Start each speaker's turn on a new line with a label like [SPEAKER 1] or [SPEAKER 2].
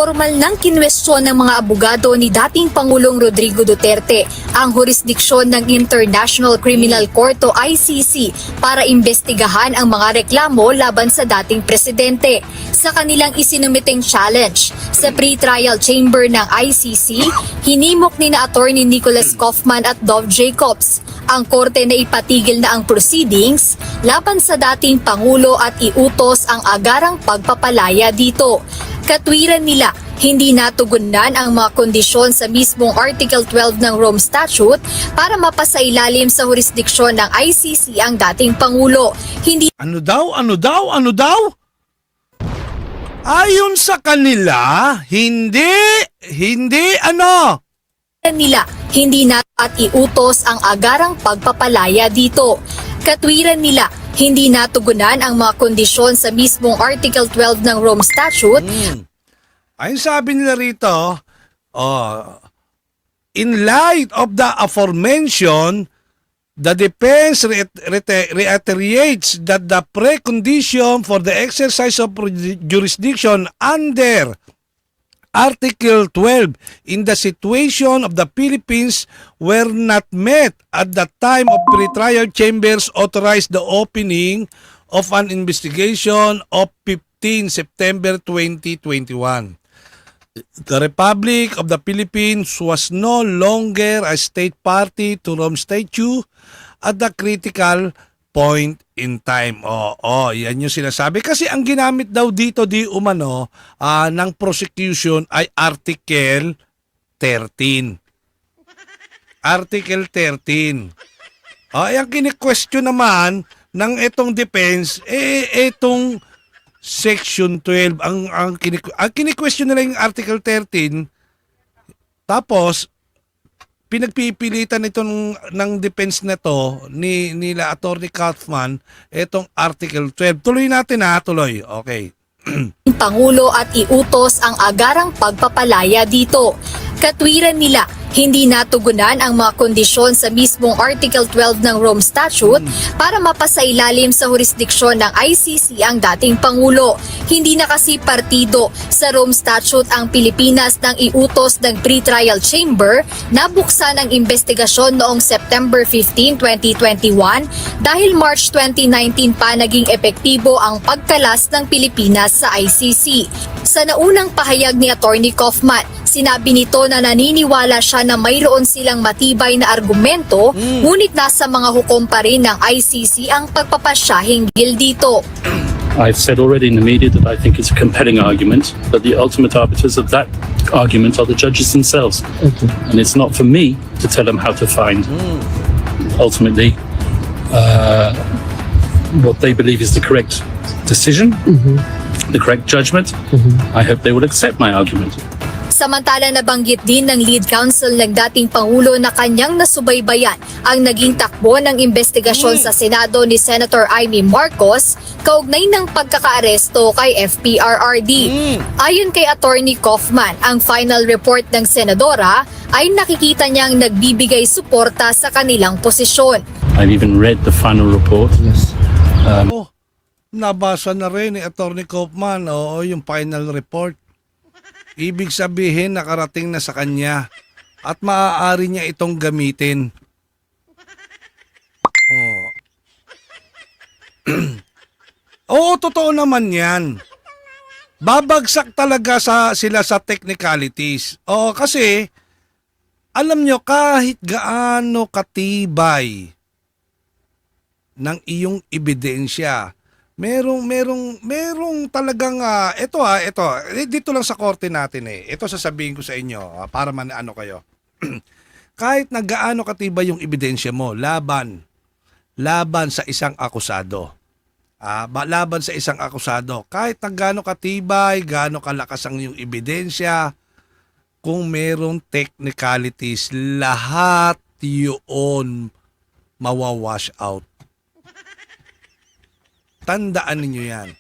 [SPEAKER 1] Formal nang kinwestiyon ng mga abogado ni dating Pangulong Rodrigo Duterte ang jurisdiksyon ng International Criminal Court o ICC para imbestigahan ang mga reklamo laban sa dating presidente. Sa kanilang isinumiteng challenge sa pre-trial chamber ng ICC, hinimok ni na Attorney Nicholas Kaufman at Dov Jacobs ang korte na ipatigil na ang proceedings laban sa dating Pangulo at iutos ang agarang pagpapalaya dito. Katwiran nila, hindi natugunan ang mga kondisyon sa mismong Article 12 ng Rome Statute para mapasailalim sa jurisdiksyon ng ICC ang dating Pangulo. Hindi
[SPEAKER 2] Ano daw? Ayon sa kanila, hindi ano?
[SPEAKER 1] nila, hindi na at iutos ang agarang pagpapalaya dito. Katwiran nila, hindi natugunan ang mga kondisyon sa mismong Article 12 ng Rome Statute.
[SPEAKER 2] Ayun sabi nila rito, in light of the aforementioned, the defense reiterates that the precondition for the exercise of jurisdiction under Article 12 in the situation of the Philippines were not met at the time of pre-trial chambers authorized the opening of an investigation of 15 September 2021. The Republic of the Philippines was no longer a state party to Rome Statute at the critical point in time. Yan yung sinasabi. Kasi ang ginamit daw dito di umano ng prosecution ay Article 13. Article 13. Ang kini-question naman ng itong defense, itong Section 12. Ang kini-question nila yung Article 13, tapos pinagpipilitan itong ng defense na to nila Attorney Kaufman itong Article 12. Tuloy natin tuloy. Okay.
[SPEAKER 1] Pangulo at iutos ang agarang pagpapalaya dito. Katwiran nila, hindi natugunan ang mga kondisyon sa mismong Article 12 ng Rome Statute para mapasailalim sa jurisdiksyon ng ICC ang dating Pangulo. Hindi na kasi partido sa Rome Statute ang Pilipinas nang iutos ng pre-trial chamber na buksan ang investigasyon noong September 15, 2021 dahil March 2019 pa naging epektibo ang pagkalas ng Pilipinas sa ICC. Sa naunang pahayag ni Attorney Kaufman, sinabi nito na naniniwala siya na mayroon silang matibay na argumento, ngunit nasa mga hukom pa rin ng ICC ang pagpapasyahing gil dito.
[SPEAKER 3] I've said already in the media that I think it's a compelling argument, but the ultimate arbiters of that argument are the judges themselves. And it's not for me to tell them how to find ultimately what they believe is the correct decision, the correct judgment. I hope they will accept my argument.
[SPEAKER 1] Samantala nabanggit din ng lead counsel ng dating Pangulo na kanyang nasubaybayan ang naging takbo ng investigasyon sa Senado ni Senator Amy Marcos kaugnay ng pagkakaaresto kay FPRRD. Ayon kay Attorney Kaufman, ang final report ng Senadora ay nakikita niyang nagbibigay suporta sa kanilang posisyon.
[SPEAKER 3] I've even read the final report.
[SPEAKER 2] Nabasa na rin ni Attorney Kaufman yung final report. Ibig sabihin nakarating na sa kanya at maaari niya itong gamitin. Oo, totoo naman yan. Babagsak talaga sila sa technicalities. Kasi alam nyo, kahit gaano katibay ng iyong ebidensya, merong talagang ito dito lang sa korte natin ito sasabihin ko sa inyo para ano kayo. Kahit na gaano katibay yung ebidensya mo laban sa isang akusado, laban sa isang akusado, kahit na gaano katibay, gaano kalakas ang yung ebidensya, kung merong technicalities, lahat yun mawawash out. Tandaan ninyo yan.